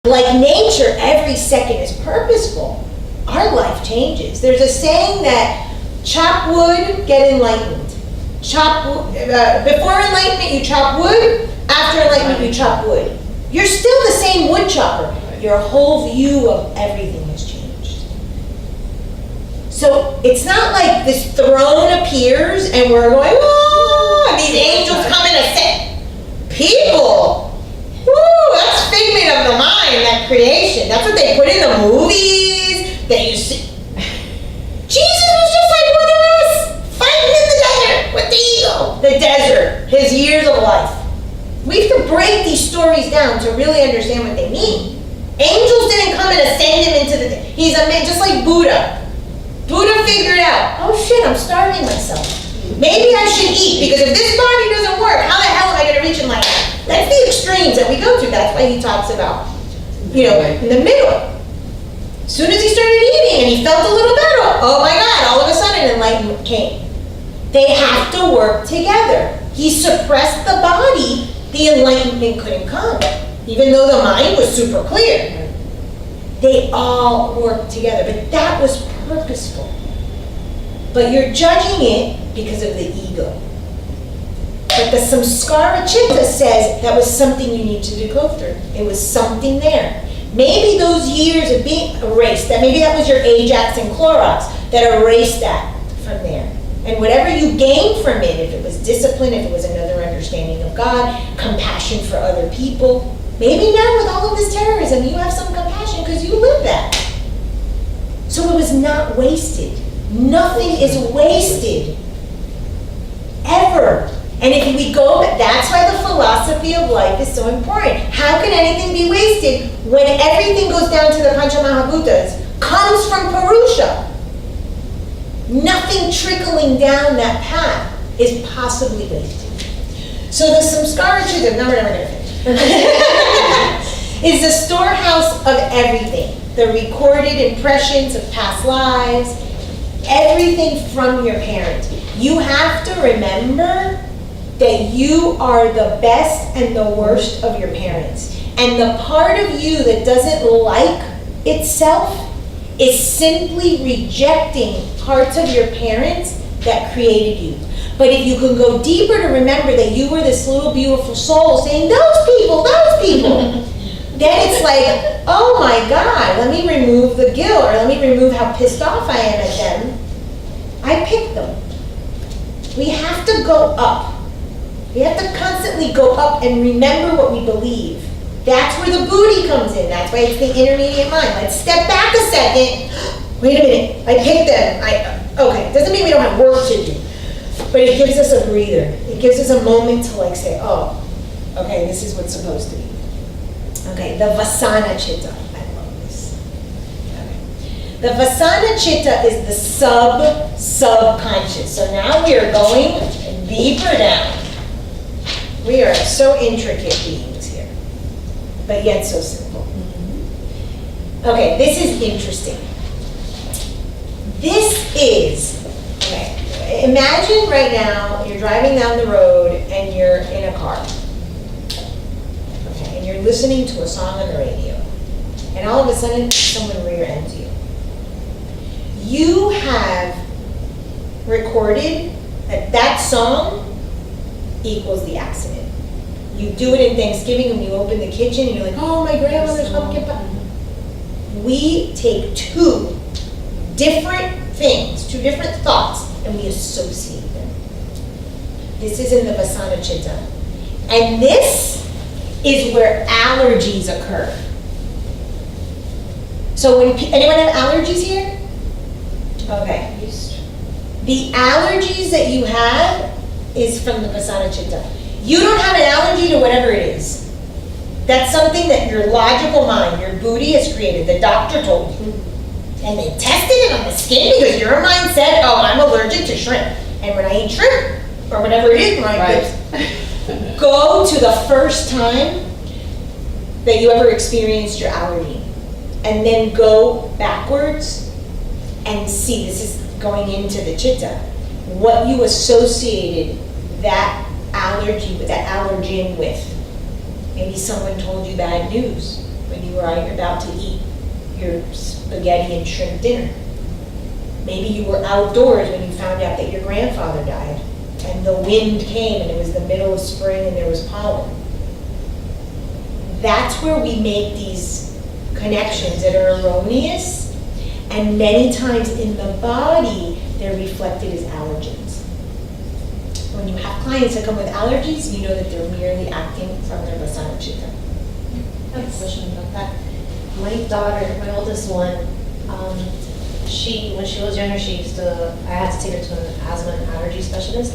Like nature, every second is purposeful. Our life changes. There's a saying that chop wood, get enlightened. Before enlightenment, you chop wood. After enlightenment, you chop wood. You're still the same wood chopper. Your whole view of everything has changed. So it's not like this throne appears and we're going, oh, and these angels come in and say, people. Woo, that's figment of the mind, that creation. That's what they put in the movies that you see. Jesus was just like one of us, fighting in the desert with the eagle. The desert, his years of life. We have to break these stories down to really understand what they mean. Angels didn't come and ascend him into the... He's a man, just like Buddha. Buddha figured out, oh shit, I'm starving myself. Maybe I should eat, because if this body doesn't work, how the hell am I going to reach enlightenment? That's the extremes that we go through. That's why he talks about, in the middle. As soon as he started eating and he felt a little better, oh my God, all of a sudden enlightenment came. They have to work together. He suppressed the body, the enlightenment couldn't come. Even though the mind was super clear. They all worked together, but that was purposeful. But you're judging it because of the ego. But the samskara chitta says that was something you need to go through. It was something there. Maybe those years of being erased, that maybe that was your Ajax and Clorox that erased that from there. And whatever you gained from it, if it was discipline, if it was another understanding of God, compassion for other people, maybe now with all of this terrorism, you have some compassion because you lived that. So it was not wasted. Nothing is wasted. Ever. And if we go, that's why the philosophy of life is so important. How can anything be wasted when everything goes down to the Panchamahabhutas, comes from Purusha? Nothing trickling down that path is possibly wasted. So the samskara chitta, no, we're never going to finish, is the storehouse of everything. The recorded impressions of past lives, everything from your parents. You have to remember that you are the best and the worst of your parents. And the part of you that doesn't like itself is simply rejecting parts of your parents that created you. But if you can go deeper to remember that you were this little beautiful soul saying, those people, then it's like, oh my God, let me remove the guilt, or let me remove how pissed off I am at them. I picked them. We have to go up. We have to constantly go up and remember what we believe. That's where the booty comes in. That's why it's the intermediate mind. Let's step back a second. Wait a minute, I picked them. Okay, doesn't mean we don't have work to do. But it gives us a breather. It gives us a moment to say, oh, okay, this is what's supposed to be. Okay, the Vasana Chitta. I love this. Okay. The Vasana Chitta is the subconscious. So now we are going deeper down. We are so intricate beings here, but yet so simple. Okay, this is interesting. This is, okay, imagine right now you're driving down the road and you're in a car. Okay, and you're listening to a song on the radio. And all of a sudden, someone rear ends you. You have recorded that song equals the accident. You do it in Thanksgiving when you open the kitchen and you're like, oh, my grandmother's pumpkin pie. We take two different things, two different thoughts, and we associate them. This is in the Vasana Chitta. And this is where allergies occur. So when anyone have allergies here? Okay. The allergies that you have is from the Vasana Chitta. You don't have an allergy to whatever it is. That's something that your logical mind, your booty has created. The doctor told you. And they tested it on the skin because your mind said, oh, I'm allergic to shrimp. And when I eat shrimp, or whatever it is, right. Go to the first time that you ever experienced your allergy. And then go backwards and see, this is going into the chitta, what you associated that allergy with, that allergen with. Maybe someone told you bad news. when you were about to eat your spaghetti and shrimp dinner. Maybe you were outdoors when you found out that your grandfather died, and the wind came and it was the middle of spring and there was pollen. That's where we make these connections that are erroneous, and many times in the body, they're reflected as allergens. When you have clients that come with allergies, you know that they're merely acting from their Vasana Chitta. I have a question about that. My daughter, my oldest one, when she was younger, I had to take her to an asthma and allergy specialist.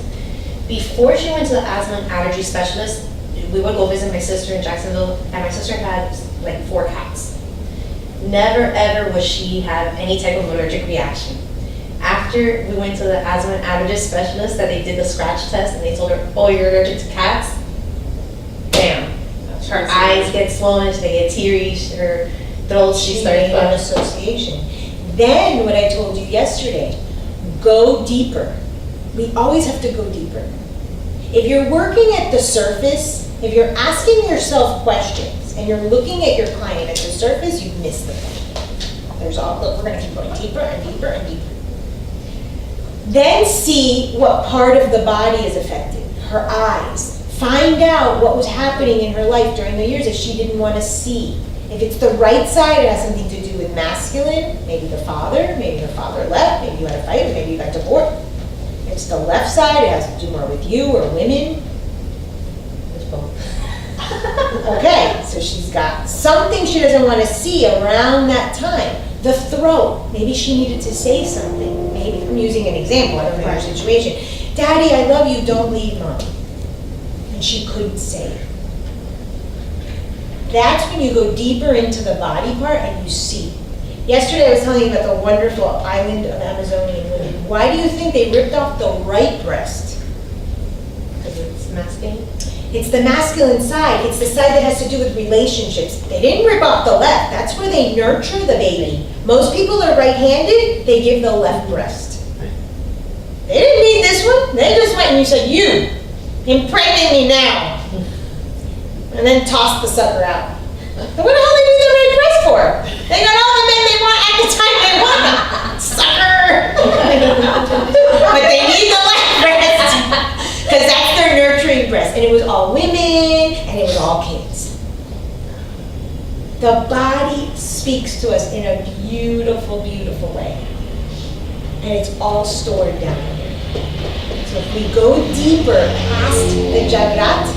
Before she went to the asthma and allergy specialist, we would go visit my sister in Jacksonville, and my sister had like 4 cats. Never ever would she have any type of allergic reaction. After we went to the asthma and allergy specialist, that they did the scratch test, and they told her, "Oh, you're allergic to cats." Bam. Her eyes get swollen, they get teary, her throat, she started an association. Then what I told you yesterday, go deeper. We always have to go deeper. If you're working at the surface, if you're asking yourself questions and you're looking at your client at the surface, you've missed the point. Look, we're gonna keep going deeper and deeper and deeper. Then see what part of the body is affected, her eyes. Find out what was happening in her life during the years that she didn't want to see. If it's the right side, it has something to do with masculine, maybe the father, maybe her father left, maybe you had a fight, maybe you got divorced. If it's the left side, it has to do more with you or women. It's both. Okay, so she's got something she doesn't want to see around that time. The throat, maybe she needed to say something. Maybe, I'm using an example, I don't know your situation. Daddy, I love you, don't leave Mommy. And she couldn't say it. That's when you go deeper into the body part and you see. Yesterday I was telling you about the wonderful island of Amazonian women. Why do you think they ripped off the right breast? Because it's masculine? It's the masculine side. It's the side that has to do with relationships. They didn't rip off the left. That's where they nurture the baby. Most people are right-handed. They give the left breast. They didn't need this one. They just went and you said, "You, impregnate me now." And then tossed the sucker out. What the hell do they need the right breast for? They got all the men they want at the time they want them. Sucker! But they need the left breast. Because that's their nurturing breast. And it was all women, and it was all kids. The body speaks to us in a beautiful, beautiful way. And it's all stored down here. So if we go deeper past the Jagrat,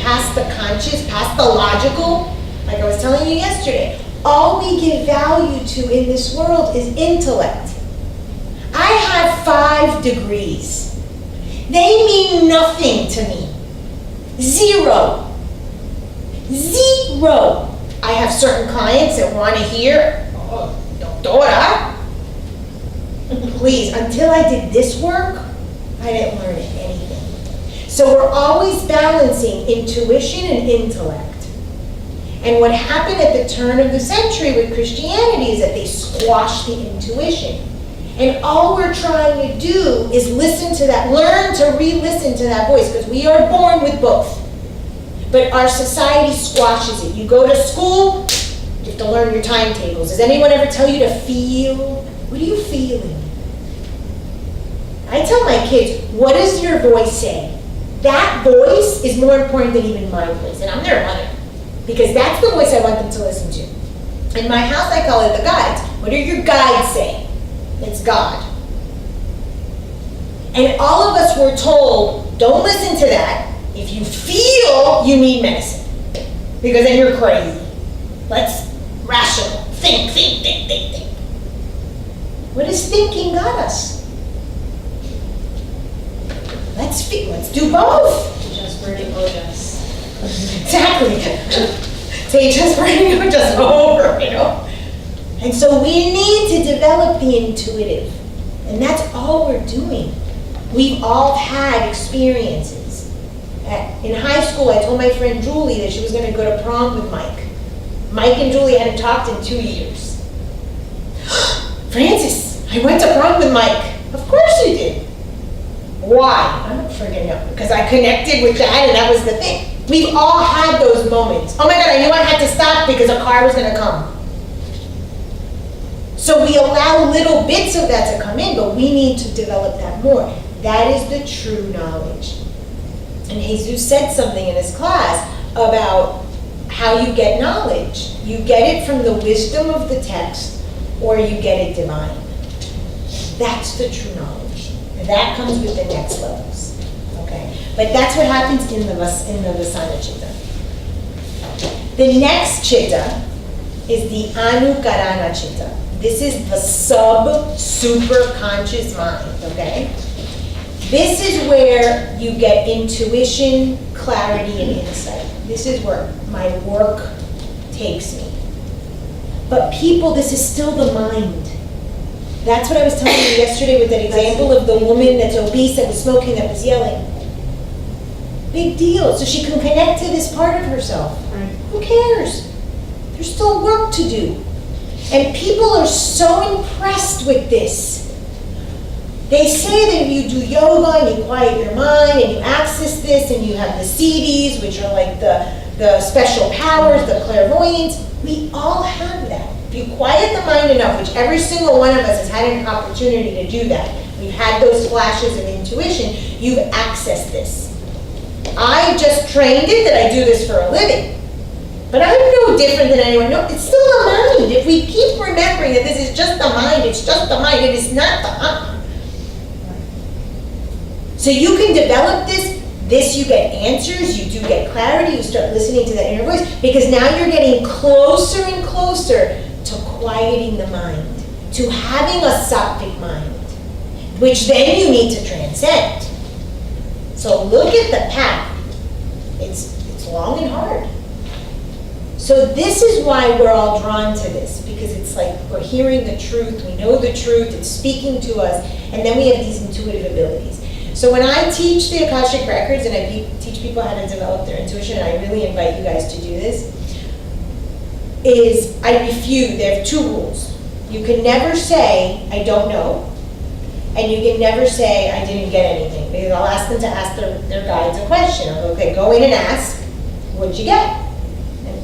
past the conscious, past the logical, like I was telling you yesterday, all we give value to in this world is intellect. I have 5 degrees. They mean nothing to me. 0. 0. I have certain clients that want to hear, "Oh, doctora." Please, until I did this work, I didn't learn anything. So we're always balancing intuition and intellect. And what happened at the turn of the century with Christianity is that they squashed the intuition. And all we're trying to do is listen to that, learn to re-listen to that voice, because we are born with both. But our society squashes it. You go to school, you have to learn your timetables. Does anyone ever tell you to feel? What are you feeling? I tell my kids, what does your voice say? That voice is more important than even my voice. And I'm their mother. Because that's the voice I want them to listen to. In my house, I call it the guides. What do your guides say? It's God. And all of us were told, don't listen to that. If you feel, you need medicine. Because then you're crazy. Let's rational. Think. What has thinking got us? Let's do both. Just burning ojas. Exactly. Say just burning or just over, you know? And so we need to develop the intuitive. And that's all we're doing. We've all had experiences. In high school, I told my friend Julie that she was going to go to prom with Mike. Mike and Julie hadn't talked in 2 years. Francis, I went to prom with Mike. Of course you did. Why? I don't freaking know. Because I connected with that and that was the thing. We've all had those moments. Oh my God, I knew I had to stop because a car was gonna come. So we allow little bits of that to come in, but we need to develop that more. That is the true knowledge. And Jesus said something in his class about how you get knowledge. You get it from the wisdom of the text, or you get it divine. That's the true knowledge. And that comes with the next levels. Okay? But that's what happens in the Vasana Chitta. The next Chitta is the Anukarana Chitta. This is the super conscious mind, okay? This is where you get intuition, clarity, and insight. This is where my work takes me. But people, this is still the mind. That's what I was telling you yesterday with that example of the woman that's obese, that was smoking, that was yelling. Big deal. So she can connect to this part of herself. Right. Who cares? There's still work to do. And people are so impressed with this. They say that if you do yoga and you quiet your mind and you access this and you have the CDs, which are like the special powers, the clairvoyance, we all have that. If you quiet the mind enough, which every single one of us has had an opportunity to do that, we've had those flashes of intuition, you've accessed this. I just trained it that I do this for a living. But I'm no different than anyone. No, it's still the mind. If we keep remembering that this is just the mind, it's just the mind, it is not the So you can develop this you get answers, you do get clarity, you start listening to that inner voice, because now you're getting closer and closer to quieting the mind, to having a sattvic mind, which then you need to transcend. So look at the path. It's long and hard. So this is why we're all drawn to this, because it's like we're hearing the truth, we know the truth, it's speaking to us, and then we have these intuitive abilities. So when I teach the Akashic Records and I teach people how to develop their intuition, and I really invite you guys to do this, is I refuse, there are two rules. You can never say, I don't know, and you can never say, I didn't get anything, because I'll ask them to ask their guides a question. I'll go, okay, go in and ask, what'd you get?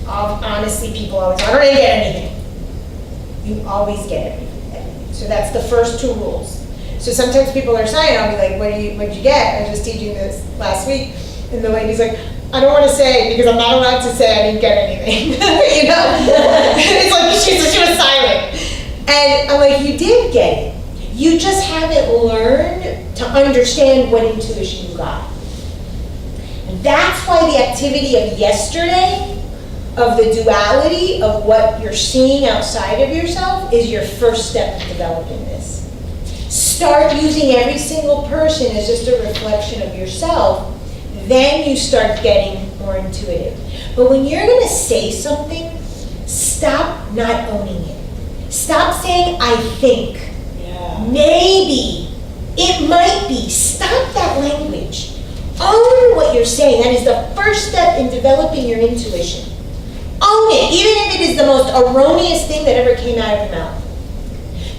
Honestly, people always, I didn't get anything. You always get everything. So that's the first two rules. So sometimes people are saying, I'll be like, what'd you get? I was just teaching this last week, and the lady's like, I don't want to say, because I'm not allowed to say I didn't get anything. You know? It's like, she was silent. And I'm like, you did get it. You just haven't learned to understand what intuition you got. And that's why the activity of yesterday, of the duality of what you're seeing outside of yourself, is your first step in developing this. Start using every single person as just a reflection of yourself, then you start getting more intuitive. But when you're going to say something, stop not owning it. Stop saying, I think, maybe, it might be. Stop that language. Own what you're saying. That is the first step in developing your intuition. Own it, even if it is the most erroneous thing that ever came out of your mouth.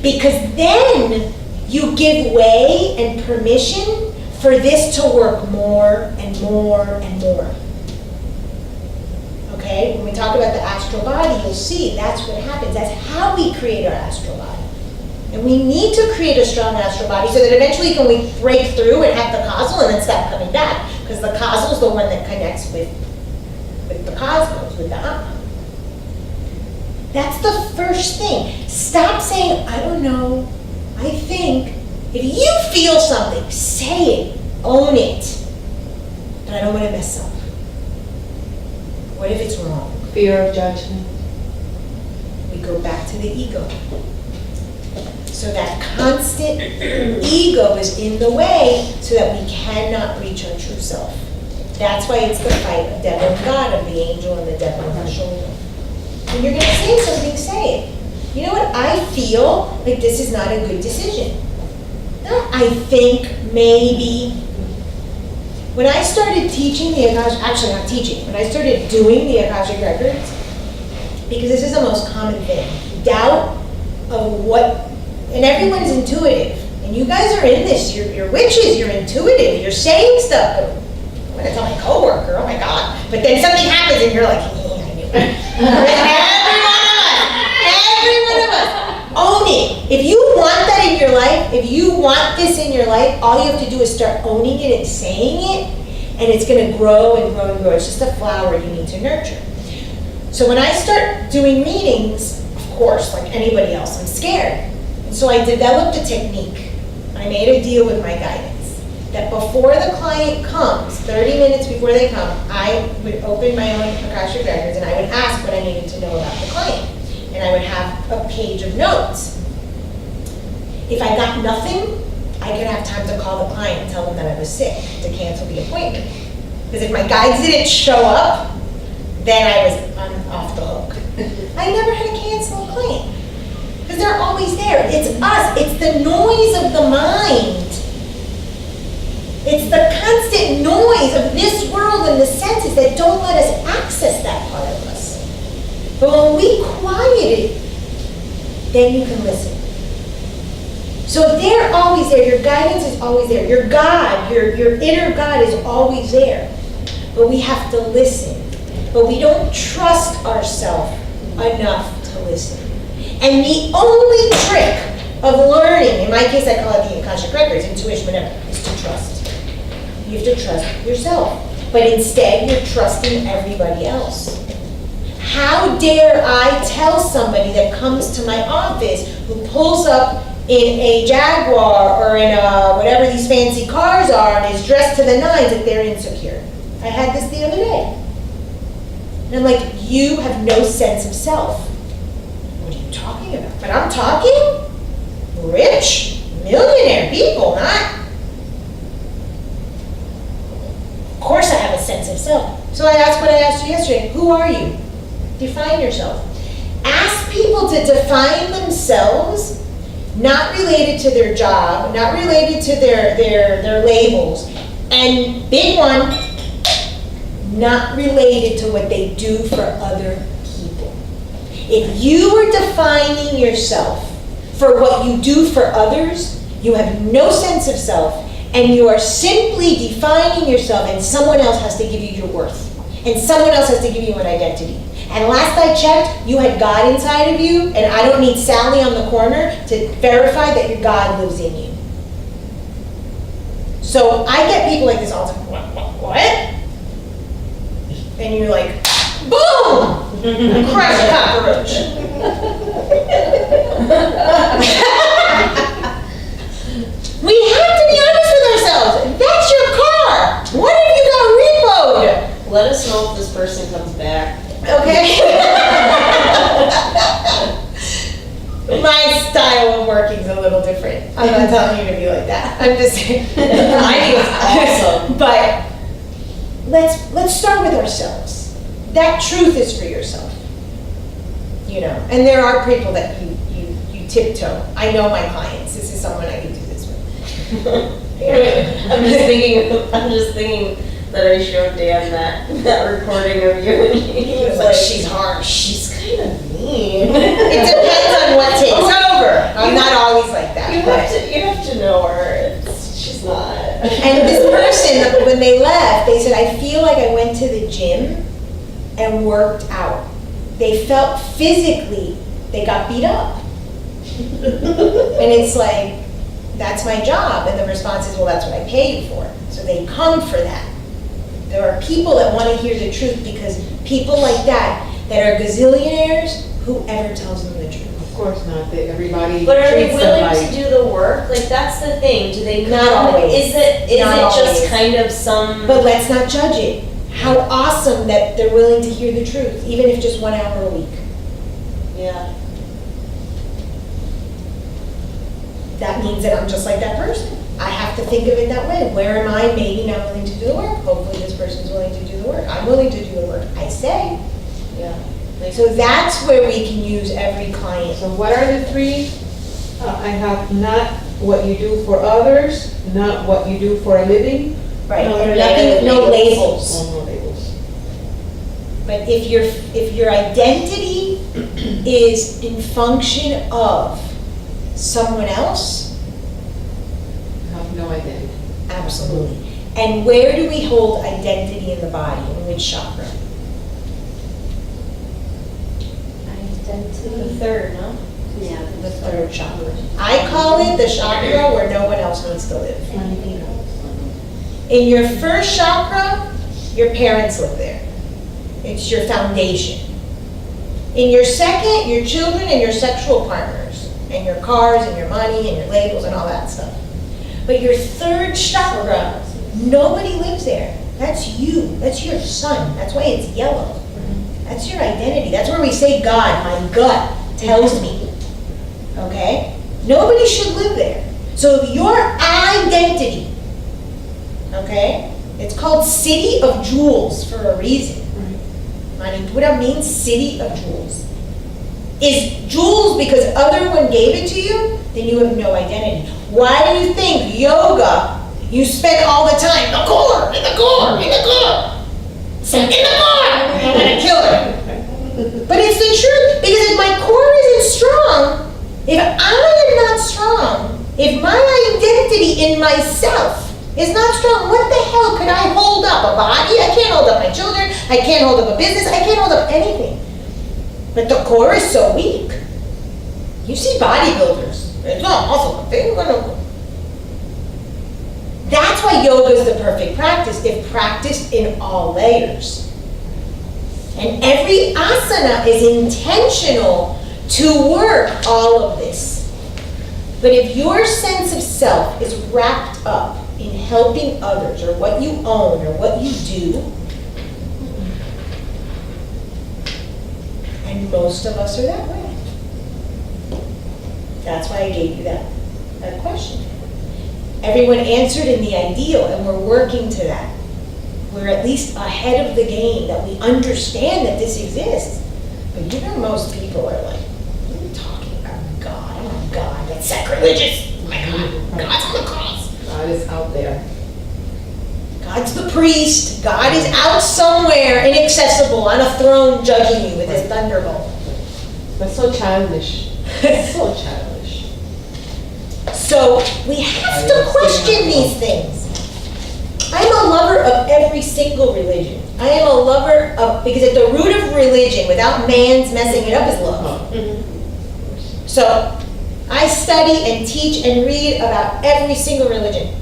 Because then you give way and permission for this to work more and more and more. Okay? When we talk about the astral body, you'll see that's what happens. That's how we create our astral body. And we need to create a strong astral body so that eventually can we break through and have the causal and then stop coming back. Because the causal is the one that connects with the cosmos, with the Atma. That's the first thing. Stop saying, I don't know, I think. If you feel something, say it, own it. But I don't want to mess up. What if it's wrong? Fear of judgment. We go back to the ego. So that constant ego is in the way so that we cannot reach our true self. That's why it's the fight of devil and God, of the angel and the devil on the shoulder. When you're going to say something, say it. You know what? I feel like this is not a good decision. No, I think maybe. When I started teaching the Akashic, actually not teaching, when I started doing the Akashic Records, because this is the most common thing, doubt of what, and everyone's intuitive. And you guys are in this, you're witches, you're intuitive, you're saying stuff. I'm going to tell my coworker, oh my God, But then something happens and you're like, yeah, I knew it. Every one of us. Own it. If you want that in your life, if you want this in your life, all you have to do is start owning it and saying it, and it's gonna grow and grow and grow. It's just a flower you need to nurture. So when I start doing readings, of course, like anybody else, I'm scared. And so I developed a technique. I made a deal with my guidance that before the client comes, 30 minutes before they come, I would open my own Akashic records and I would ask what I needed to know about the client. And I would have a page of notes. If I got nothing, I could have time to call the client and tell them that I was sick to cancel the appointment. Because if my guides didn't show up, then I'm off the hook. I never had to cancel a client. Because they're always there. It's us. It's the noise of the mind. It's the constant noise of this world and the senses that don't let us access that part of us. But when we quiet it, then you can listen. So they're always there. Your guidance is always there. Your God, your inner God is always there. But we have to listen. But we don't trust ourselves enough to listen. And the only trick of learning, in my case I call it the Akashic Records, intuition, whatever, is to trust. You have to trust yourself. But instead, you're trusting everybody else. How dare I tell somebody that comes to my office who pulls up in a Jaguar or in a whatever these fancy cars are and is dressed to the nines that they're insecure? I had this the other day. And I'm like, you have no sense of self. What are you talking about? But I'm talking rich, millionaire people, not. Of course I have a sense of self. So I asked what I asked you yesterday. Who are you? Define yourself. Ask people to define themselves, not related to their job, not related to their labels. And big one, not related to what they do for other people. If you are defining yourself for what you do for others, you have no sense of self, and you are simply defining yourself, and someone else has to give you your worth. And someone else has to give you an identity. And last I checked, you had God inside of you, and I don't need Sally on the corner to verify that your God lives in you. So I get people like this all the time. What? And you're like, boom! Crush a cockroach. We have to be honest with ourselves. That's your car. What if you got repoed? Let us know if this person comes back. Okay. My style of working is a little different. I'm not telling you to be like that. I'm just saying. I think it's awesome. But let's start with ourselves. That truth is for yourself. You know, and there are people that you tiptoe. I know my clients. This is someone I can do this with. I'm just thinking that I showed Dan that recording of you, and he was like, she's harsh. she's kind of mean. It depends on what takes over. I'm not always like that. You have to know her. She's not. And this person, when they left, they said, I feel like I went to the gym and worked out. They felt physically, they got beat up. And it's like, that's my job. And the response is, well, that's what I pay you for. So they come for that. There are people that want to hear the truth, because people like that are gazillionaires, whoever tells them the truth. Of course not, that everybody But are they treats willing them to do the work? Like, that's the thing. Do they Not come- always. Is it Not just always. kind of some? But let's not judge it. How awesome that they're willing to hear the truth, even if just 1 hour a week. Yeah. That means that I'm just like that person. I have to think of it that way. Where am I maybe not willing to do the work? Hopefully this person's willing to do the work. I'm willing to do the work. I say. Yeah. So that's where we can use every client. So what are the three? I have not what you do for others, not what you do for a living. Right. No, And no nothing, no labels. labels. No labels. But if your identity is in function of someone else, I have no identity. absolutely. And where do we hold identity in the body? In which chakra? The third, no? Yeah. The third chakra. I call it the chakra where no one else needs to live. In your first chakra, your parents live there. It's your foundation. In your second, your children and your sexual partners, and your cars and your money and your labels and all that stuff. But your third chakra, nobody lives there. That's you. That's your sun. That's why it's yellow. That's your identity. That's where we say God. My gut tells me. Okay? Nobody should live there. So your identity, okay? It's called City of Jewels for a reason. Manipura means City of Jewels. Is jewels because other one gave it to you? Then you have no identity. Why do you think yoga, you spend all the time, in the core, in the core, in the core. In the core! I'm gonna kill her. But it's the truth, because if my core isn't strong, if I am not strong, if my identity in myself is not strong, what the hell could I hold up? A body? I can't hold up my children. I can't hold up a business. I can't hold up anything. But the core is so weak. You see bodybuilders. It's not muscle. That's why yoga is the perfect practice, if practiced in all layers. And every asana is intentional to work all of this. But if your sense of self is wrapped up in helping others, or what you own, or what you do, and most of us are that way. That's why I gave you that question. Everyone answered in the ideal, and we're working to that. We're at least ahead of the game, that we understand that this exists. But you know, most people are like, what are you talking about? God, I want God. That's sacrilegious. Oh my God, God's on the cross. God is out there. God's the priest. God is out somewhere, inaccessible, on a throne, judging you with his thunderbolt. That's so childish. So childish. So we have to question these things. I'm a lover of every single religion. I am a lover of, because at the root of religion, without man's messing it up, is love. So I study and teach and read about every single religion.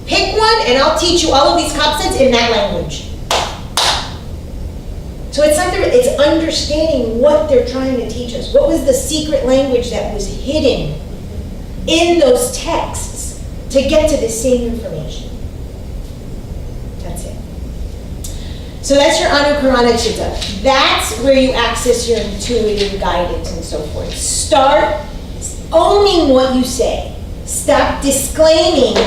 Pick one and I'll teach you all of these concepts in that language. So it's like it's understanding what they're trying to teach us. What was the secret language that was hidden in those texts to get to the same information? That's it. So that's your Anukarana Chitta. That's where you access your intuitive guidance and so forth. Start owning what you say. Stop disclaiming,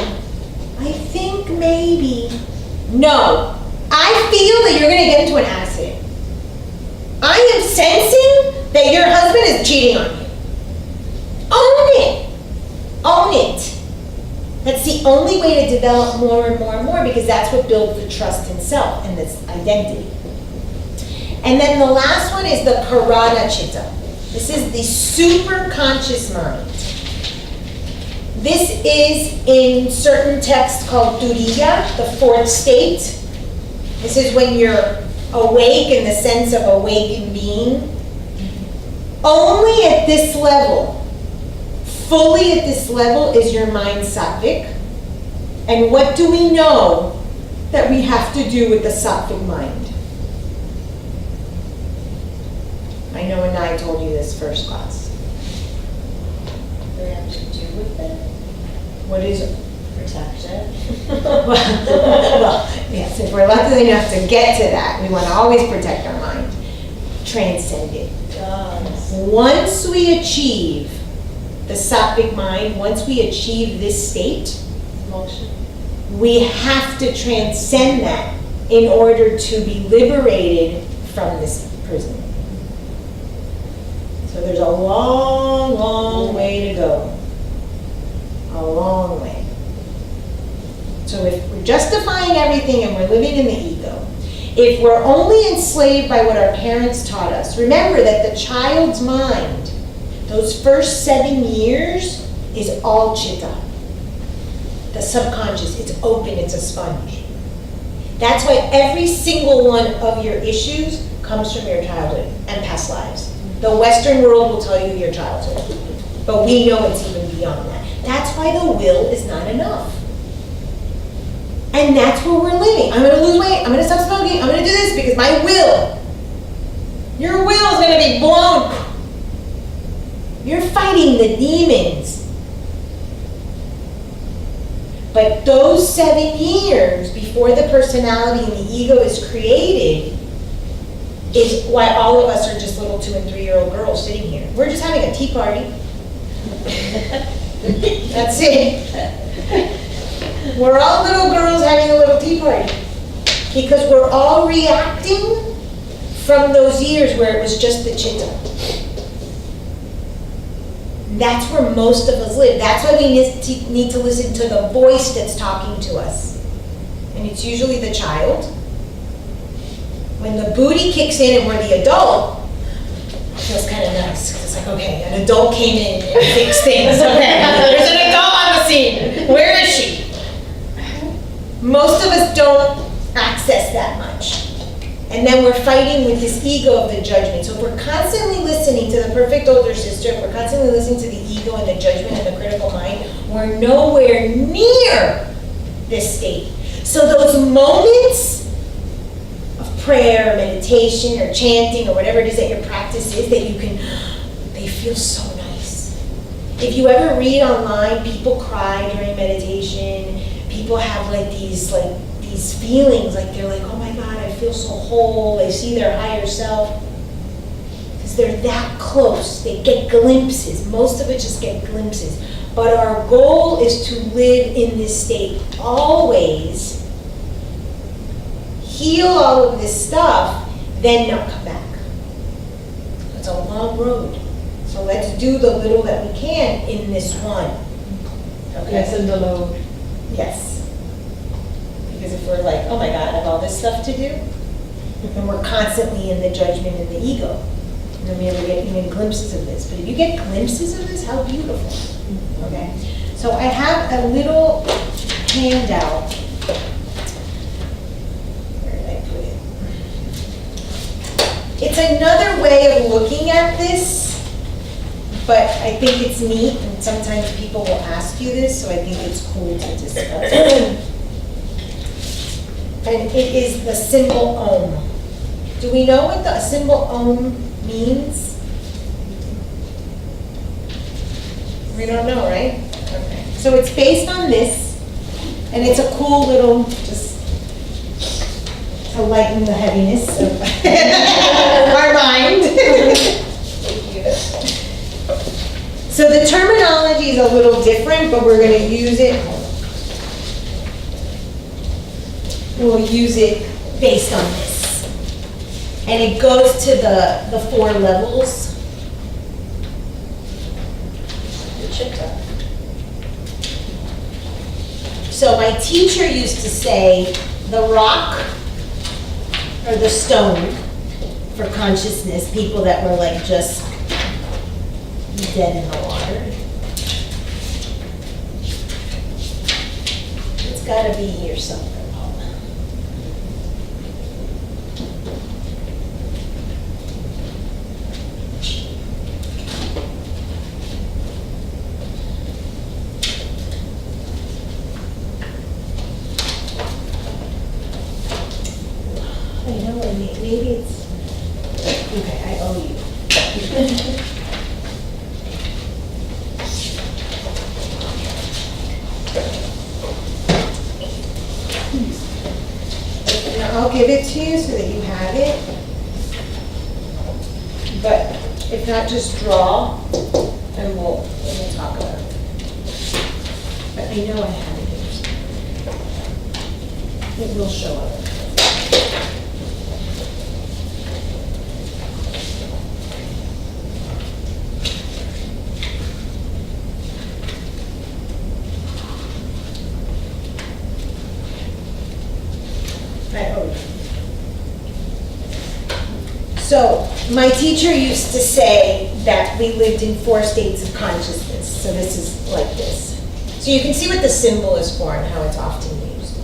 I think maybe. No. I feel that you're going to get into an accident. I am sensing that your husband is cheating on you. Own it. Own it. That's the only way to develop more and more and more, because that's what builds the trust in self and this identity. And then the last one is the Karana Chitta. This is the super conscious mind. This is in certain texts called Turiya, the fourth state. This is when you're awake in the sense of awakened being. Only at this level, fully at this level, is your mind sattvic. And what do we know that we have to do with the sattvic mind? I know Anai told you this first class. What do we have to do with it? What is it? Protect it. Well, yes, if we're lucky enough to get to that, we want to always protect our mind. Transcend it. Once we achieve the sattvic mind, once we achieve this state, Motion. we have to transcend that in order to be liberated from this prison. So there's a long, long way to go. A long way. So if we're justifying everything and we're living in the ego, if we're only enslaved by what our parents taught us, remember that the child's mind, those first 7 years, is all chitta. The subconscious, it's open, it's a sponge. That's why every single one of your issues comes from your childhood and past lives. The Western world will tell you your childhood, but we know it's even beyond that. That's why the will is not enough. And that's where we're living. I'm gonna lose weight, I'm gonna stop smoking, I'm gonna do this because my will. Your will is gonna be blown. You're fighting the demons. But those 7 years before the personality and the ego is created is why all of us are just little 2- and 3-year-old girls sitting here. We're just having a tea party. That's it. We're all little girls having a little tea party. Because we're all reacting from those years where it was just the chitta. That's where most of us live. That's why we need to listen to the voice that's talking to us. And it's usually the child. When the booty kicks in and we're the adult, it feels kind of nice. It's like, okay, an adult came in and fixed things. Okay, there's an adult on the scene. Where is she? Most of us don't access that much. And then we're fighting with this ego of the judgment. So if we're constantly listening to the perfect older sister, if we're constantly listening to the ego and the judgment and the critical mind, we're nowhere near this state. So those moments of prayer, meditation, or chanting, or whatever it is that your practice is, that you can, they feel so nice. If you ever read online, people cry during meditation, people have these feelings, like they're like, oh my God, I feel so whole. They see their higher self. Because they're that close. They get glimpses. Most of it just get glimpses. But our goal is to live in this state always, heal all of this stuff, then not come back. It's a long road. So let's do the little that we can in this one. Okay? Lessen the load. Yes. Because if we're like, oh my God, I have all this stuff to do, and we're constantly in the judgment and the ego, and then we never get even glimpses of this. But if you get glimpses of this, how beautiful. Okay? So I have a little handout. Where did I put it? It's another way of looking at this, but I think it's neat, and sometimes people will ask you this, so I think it's cool to discuss. And it is the symbol Om. Do we know what the symbol Om means? We don't know, right? Okay. So it's based on this, and it's a cool little, just to lighten the heaviness of our mind. So the terminology is a little different, but we're going to use it. We'll use it based on this. And it goes to the 4 levels. The chitta. So my teacher used to say the rock or the stone for consciousness, people that were like just dead in the water. It's gotta be here somewhere. Maybe it's, okay, I owe you. Now I'll give it to you so that you have it. But if not, just draw and we'll talk about it. But I know I have it here. It will show up. So my teacher used to say that we lived in 4 states of consciousness. So this is like this. So you can see what the symbol is for and how it's often used.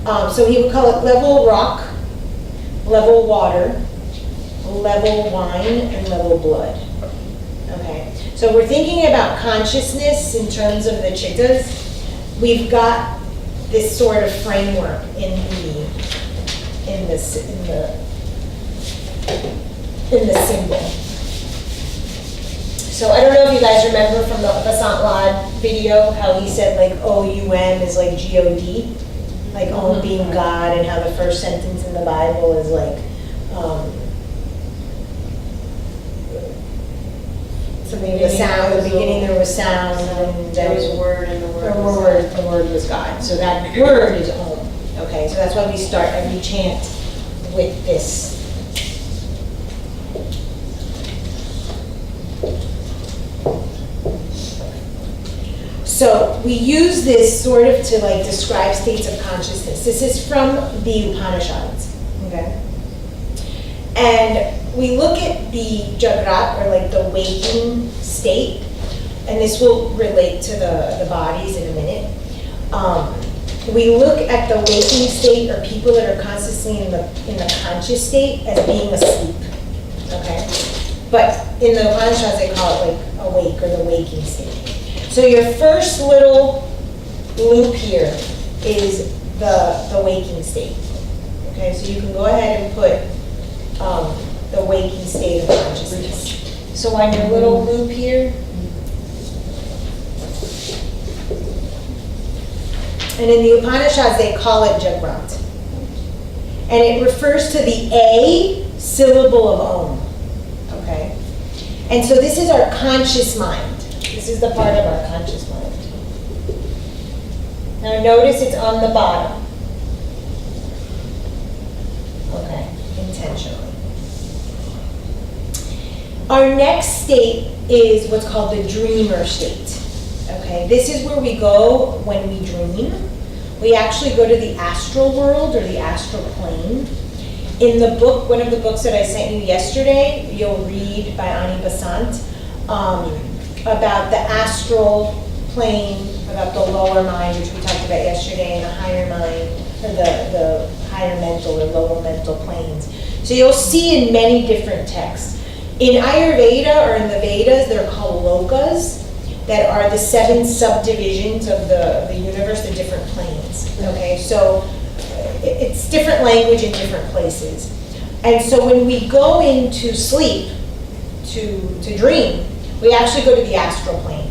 So he would call it level rock, level water, level wine, and level blood. Okay, so we're thinking about consciousness in terms of the chittas. We've got this sort of framework in the symbol. So I don't know if you guys remember from the Vasant Lad video how he said like O-U-M is like G-O-D, like Om being God, and how the first sentence in the Bible is like something with sound. At the beginning there was sound, and There was a word and the word was the word was God. So that word is Om. Okay, so that's why we start every chant with this. So we use this sort of to like describe states of consciousness. This is from the Upanishads, okay? And we look at the Jagrat, or like the waking state, and this will relate to the bodies in a minute. We look at the waking state, or people that are constantly in the conscious state, as being asleep, okay? But in the Upanishads, they call it like awake, or the waking state. So your first little loop here is the waking state. Okay, so you can go ahead and put the waking state of consciousness. So on your little loop here, and in the Upanishads they call it Jagrat. And it refers to the A syllable of Om. Okay? And so this is our conscious mind. This is the part of our conscious mind. Now notice it's on the bottom. Okay, intentionally. Our next state is what's called the dreamer state. Okay, this is where we go when we dream. We actually go to the astral world, or the astral plane. In the book, one of the books that I sent you yesterday, you'll read by Ani Basant, about the astral plane, about the lower mind, which we talked about yesterday, and the higher mind, or the higher mental or lower mental planes. So you'll see in many different texts. In Ayurveda, or in the Vedas, they're called lokas, that are the 7 subdivisions of the universe, the different planes. Okay, so it's different language in different places. And so when we go into sleep to dream, we actually go to the astral plane.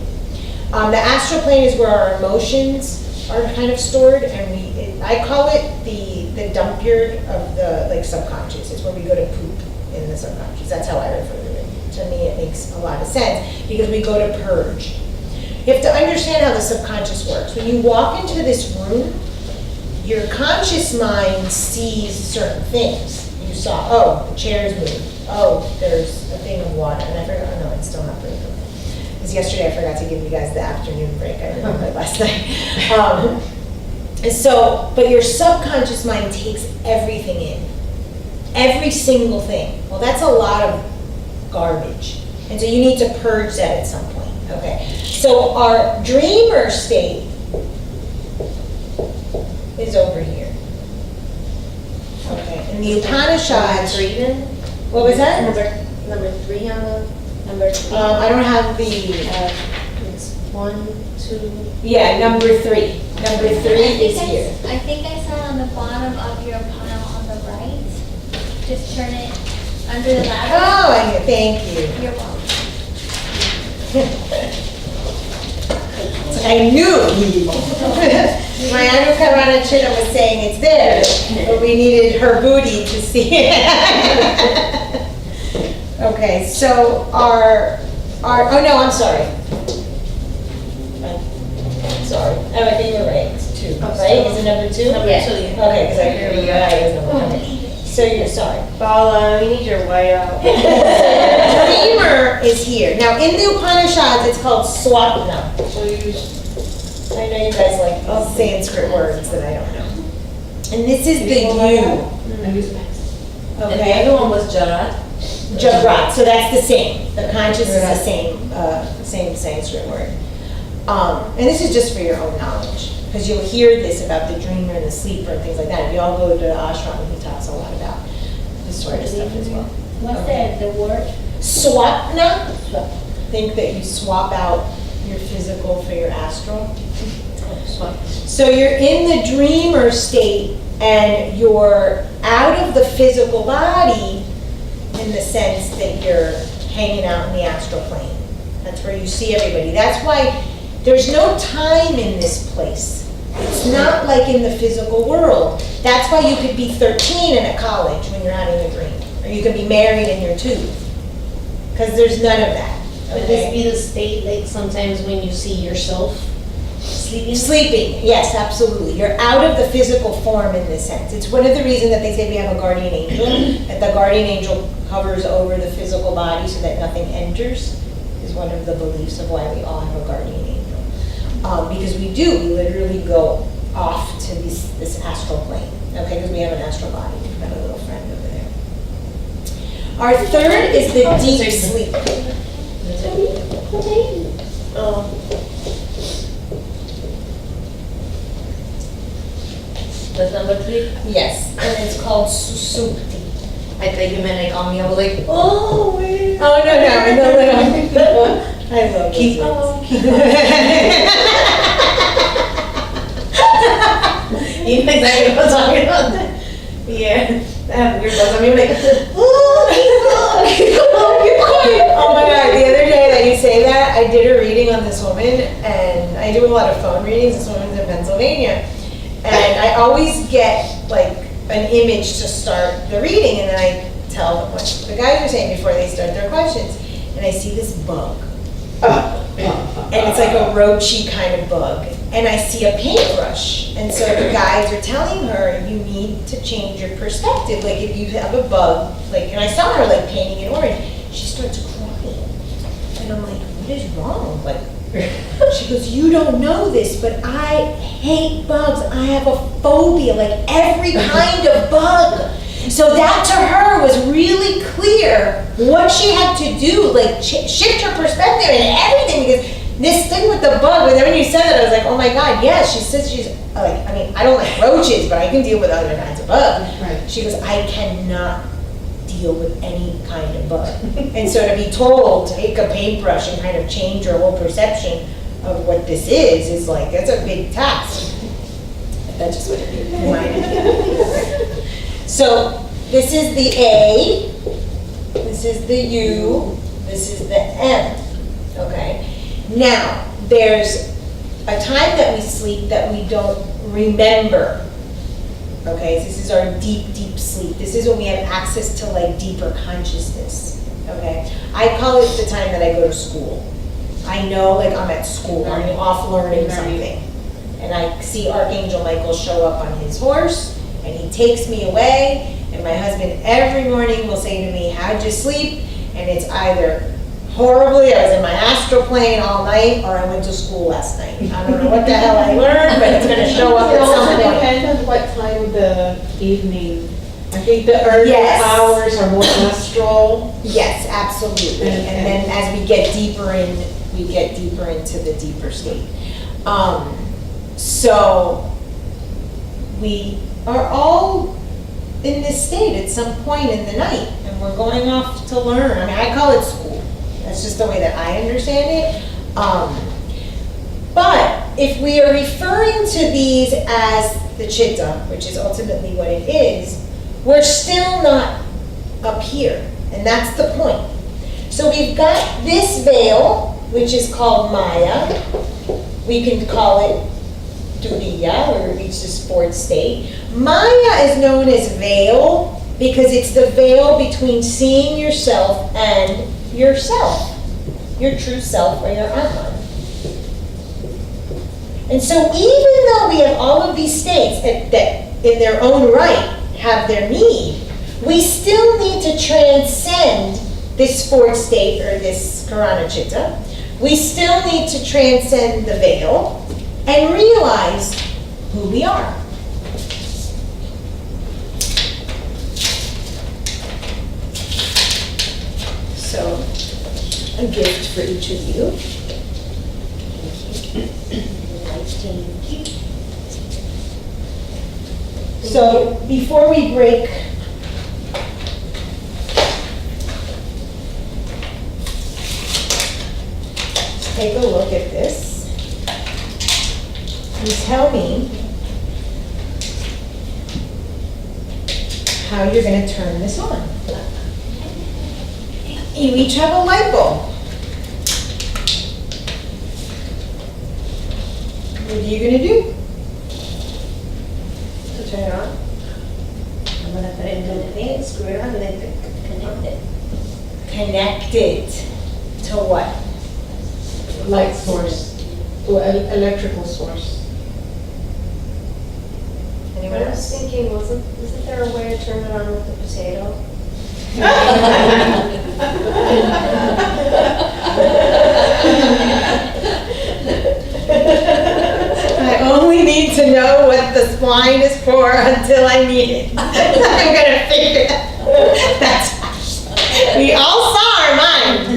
The astral plane is where our emotions are kind of stored, and I call it the dump yard of the like subconscious. It's where we go to poop in the subconscious. That's how I refer to it. To me, it makes a lot of sense because we go to purge. You have to understand how the subconscious works. When you walk into this room, your conscious mind sees certain things. You saw, oh, the chair's moved. Oh, there's a thing of water. And I forgot, oh no, it's still not breaking. Because yesterday I forgot to give you guys the afternoon break. I remember it last night. But your subconscious mind takes everything in. Every single thing. Well, that's a lot of garbage. And so you need to purge that at some point. Okay. So our dreamer state is over here. Okay. And the Upanishads. What was that? Number 3 on the number 3. I don't have the. It's 1, 2. Yeah, number 3. Number 3 is here. I think I saw on the bottom of your pile on the right. Just turn it under the ladder. Oh, thank you. You're welcome. I knew. My Anukarana Chitta was saying it's there, but we needed her booty to see it. Okay, so our oh no, I'm sorry. Sorry. Oh, I think you're right. It's 2, right? Is it number 2? Number 2, yeah. Okay, because I heard you right. It was number 2. So you're sorry. Bala, we need your white out. Dreamer is here. Now in the Upanishads, it's called Swapna. So I know you guys like Sanskrit words that I don't know. And this is the you. And the Okay. other one was Jarat. Jagrat. So that's the same. The conscious is the same Sanskrit word. And this is just for your own knowledge. because you'll hear this about the dreamer and the sleeper and things like that. If you all go to the ashram, he talks a lot about this sort of stuff as well. What's the word? Swapna, think that you swap out your physical for your astral. So you're in the dreamer state and you're out of the physical body in the sense that you're hanging out in the astral plane. That's where you see everybody. That's why there's no time in this place. It's not like in the physical world. That's why you could be 13 in a college when you're having a dream. Or you could be married in your tube. Because there's none of that. Would this be the state, like sometimes when you see yourself sleeping? Sleeping, yes, absolutely. You're out of the physical form in this sense. It's one of the reasons that they say we have a guardian angel, that the guardian angel hovers over the physical body so that nothing enters, is one of the beliefs of why we all have a guardian angel. Because we literally go off to this astral plane, okay, because we have an astral body. We've got a little friend over there. Our third is the deep sleep. That's number 3? Yes, and it's called susupti. I thought you meant like on me, I was like, oh, wait. Oh, no. I love Keep this. You know exactly what I'm talking about. Yeah, I have weird bugs. I mean, like, Oh my God, the other day that you say that, I did a reading on this woman, and I do a lot of phone readings. This woman's in Pennsylvania. And I always get like an image to start the reading, and then I tell them what the guys are saying before they start their questions. And I see this bug. And it's like a roachy kind of bug. And I see a paintbrush. And so the guides are telling her, you need to change your perspective. Like if you have a bug, like, and I saw her like painting in orange, she starts crying. And I'm like, what is wrong? Like, she goes, you don't know this, but I hate bugs. I have a phobia, like every kind of bug. So that to her was really clear what she had to do, like shift her perspective and everything, because this thing with the bug, and then when you said that, I was like, oh my God, yes, she says she's like, I mean, I don't like roaches, but I can deal with other kinds of bugs. Right. She goes, I cannot deal with any kind of bug. And so to be told, take a paintbrush and kind of change your whole perception of what this is like, that's a big task. That's just what it reminded me. So this is the A, this is the U, this is the M, okay? Now, there's a time that we sleep that we don't remember, okay? This is our deep, deep sleep. This is when we have access to like deeper consciousness, okay? I call it the time that I go to school. I know like I'm at school, I'm off learning something. And I see Archangel Michael show up on his horse, and he takes me away, and my husband every morning will say to me, how'd you sleep? And it's either horribly, I was in my astral plane all night, or I went to school last night. I don't know what the hell I learned, but it's gonna show up It at some also point. depends on what time of the evening. I think the early Yes. hours are more astral. Yes, absolutely. And then as we get deeper in, we get deeper into the deeper state. So we are all in this state at some point in the night, and we're going off to learn. I mean, I call it school. That's just the way that I understand it. But if we are referring to these as the chitta, which is ultimately what it is, we're still not up here, and that's the point. So we've got this veil, which is called Maya. We can call it Turiya, where it reaches this fourth state. Maya is known as veil because it's the veil between seeing yourself and yourself, your true self or your Atman. And so even though we have all of these states that in their own right have their need, we still need to transcend this fourth state or this Karana Chitta. We still need to transcend the veil and realize who we are. So, a gift for each of you. Thank you. Thank you. So before we break, let's take a look at this. You tell me how you're going to turn this on. You each have a light bulb. What are you going to do? To turn it on. I'm gonna put it into the thing, screw it on, and then connect it. Connect it to what? Light source, to electrical source. Anyone I was else? thinking, isn't there a way to turn it on with the potato? I only need to know what the spline is for until I need it. I'm gonna figure that. We all saw our mind.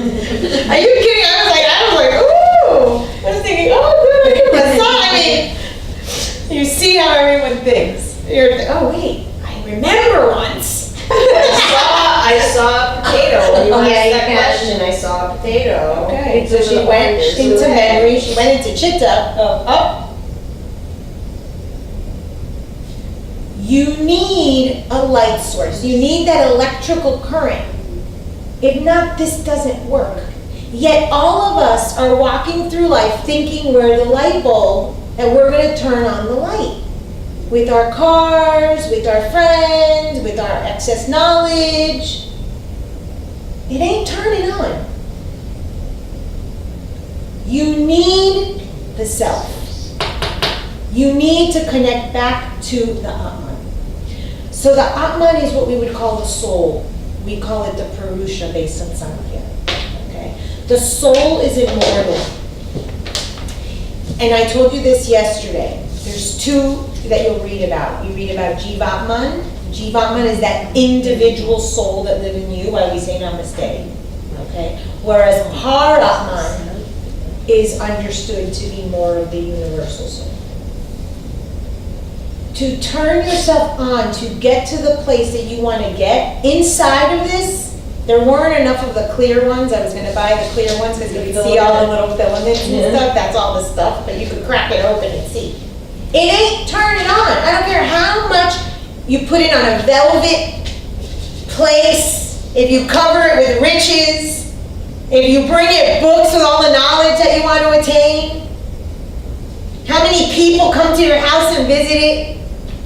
Are you kidding? I was like, ooh. I was thinking, oh, good, I saw. I mean, you see how everyone thinks. Oh wait, I remember once. I saw a potato. When you Oh, yeah, asked you that can. question, I saw a potato. Okay, so Into she the went blender, so into it- memory, she went into chitta, oh. You need a light source, you need that electrical current. If not, this doesn't work. Yet all of us are walking through life thinking we're the light bulb and we're gonna turn on the light. With our cars, with our friends, with our excess knowledge. It ain't turning on. You need the self. You need to connect back to the Atman. So the Atman is what we would call the soul. We call it the Purusha based on Samkhya. Okay? The soul is immortal. And I told you this yesterday. There's two that you'll read about. You read about Jivatman. Jivatman is that individual soul that lives in you, why we say namaste. Okay? Whereas Paratman is understood to be more of the universal soul. To turn yourself on, to get to the place that you want to get, inside of this, there weren't enough of the clear ones. I was going to buy the clear ones because you could see all the little filaments and stuff. That's all the stuff, but you could crack it open and see. It ain't turning on. I don't care how much you put it on a velvet place, if you cover it with riches, if you bring it books with all the knowledge that you want to attain. How many people come to your house and visit it?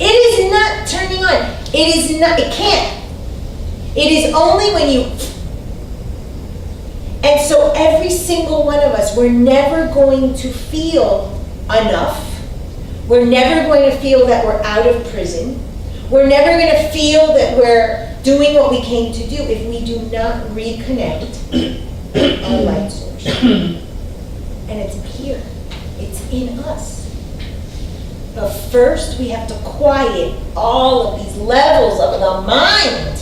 It is not turning on. It is not, it can't. It is only when you, and so every single one of us, we're never going to feel enough. We're never going to feel that we're out of prison. We're never going to feel that we're doing what we came to do if we do not reconnect our light source. And it's here. It's in us. But first, we have to quiet all of these levels of the mind.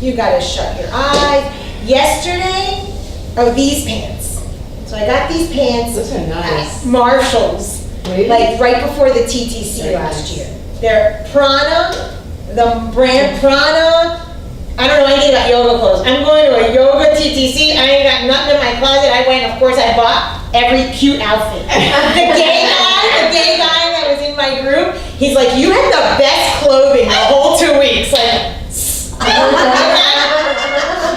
You gotta shut your eyes. Yesterday, these pants. So I got these pants Those are nice. at Marshall's, Really? like right before the TTC Very last nice. year. They're Prana, the brand Prana. I don't know anything about yoga clothes. I'm going to a yoga TTC. I ain't got nothing in my closet. I went, of course, I bought every cute outfit. The gay guy that was in my group, he's like, you had the best clothing the whole 2 weeks. Like,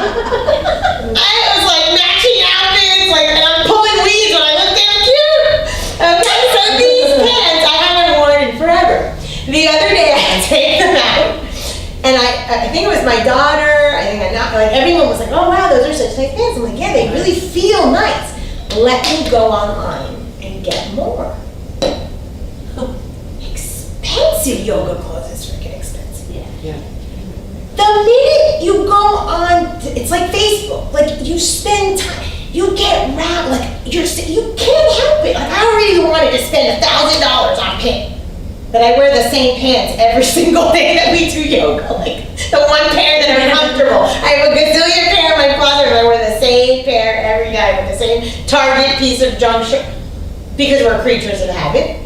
I was like matching outfits, like, and I'm pulling weeds when I look damn cute. Okay, so these pants I haven't worn in forever. The other day I take them out, and I think it was my daughter. I think like everyone was like, oh wow, those are such nice pants. I'm like, yeah, they really feel nice. Let me go online and get more. Expensive yoga clothes is freaking expensive. Yeah. The minute you go on, it's like Facebook. Like you spend time, you get round. Like you can't help it. Like I really wanted to spend $1,000 on pants. That I wear the same pants every single day that we do yoga. Like the one pair that are comfortable. I have a gazillion pair in my closet, but I wear the same pair every day with the same Target piece of junk shirt. Because we're creatures of habit.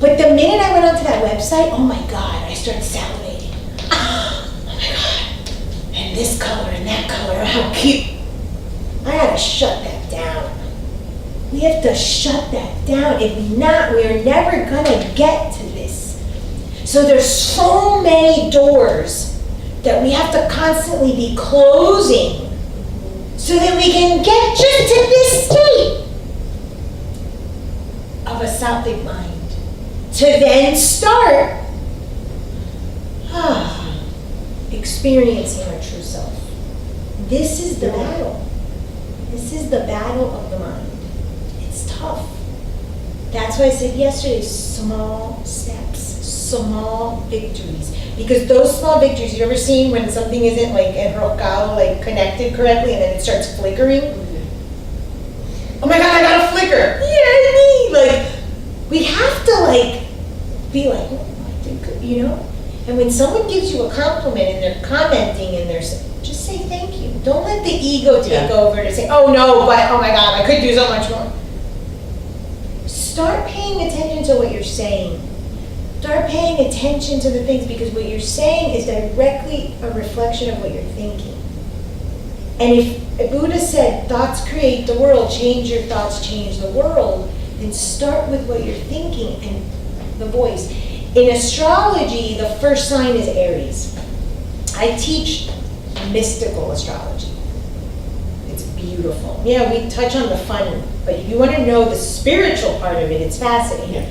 But the minute I went onto that website, oh my God, I start salivating. Oh my God. And this color and that color, how cute. I gotta shut that down. We have to shut that down. If not, we're never gonna get to this. So there's so many doors that we have to constantly be closing so that we can get just to this state of a sattvic mind. To then start experiencing our true self. This is the battle. This is the battle of the mind. It's tough. That's why I said yesterday, small steps, small victories. Because those small victories, you ever seen when something isn't like enrocado, like connected correctly, and then it starts flickering? Oh my God, I got a flicker! Yay me! Like, we have to like, be like, oh, I did good, you know? And when someone gives you a compliment and they're commenting and they're just say thank you. Don't let the ego take over to say, oh no, but oh my God, I could do so much more. Start paying attention to what you're saying. Start paying attention to the things, because what you're saying is directly a reflection of what you're thinking. And if Buddha said, thoughts create the world, change your thoughts, change the world, then start with what you're thinking and the voice. In astrology, the first sign is Aries. I teach mystical astrology. It's beautiful. Yeah, we touch on the fun, but if you want to know the spiritual part of it, it's fascinating.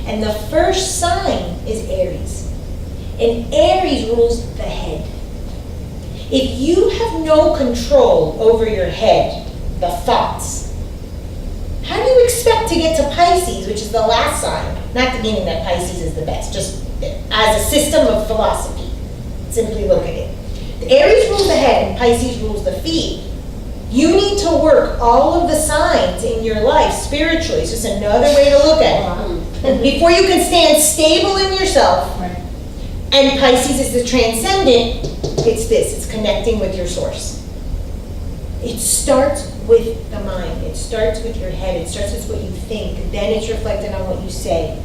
And the first sign is Aries. And Aries rules the head. If you have no control over your head, the thoughts, how do you expect to get to Pisces, which is the last sign? Not meaning that Pisces is the best, just as a system of philosophy. Simply look at it. The Aries rules the head and Pisces rules the feet. You need to work all of the signs in your life spiritually. It's just another way to look at it. Before you can stand stable in yourself, and Pisces is the transcendent, it's this, it's connecting with your source. It starts with the mind. It starts with your head. It starts with what you think. Then it's reflected on what you say.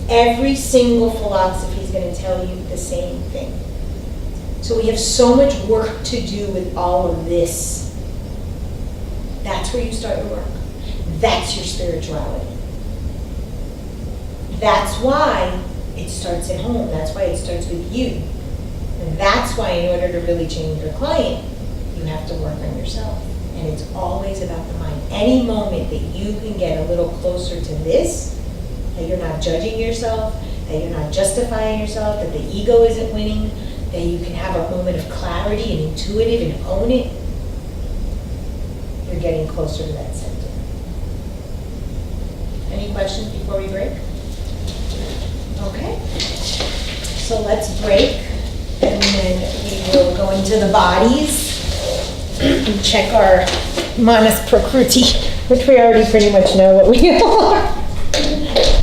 Every single philosophy is going to tell you the same thing. So we have so much work to do with all of this. That's where you start your work. That's your spirituality. That's why it starts at home. That's why it starts with you. And that's why in order to really change your client, you have to work on yourself. And it's always about the mind. Any moment that you can get a little closer to this, that you're not judging yourself, that you're not justifying yourself, that the ego isn't winning, that you can have a moment of clarity and intuitive and own it, you're getting closer to that center. Any questions before we break? Okay. So let's break, and then we will go into the bodies and check our manas prakriti, which we already pretty much know what we are.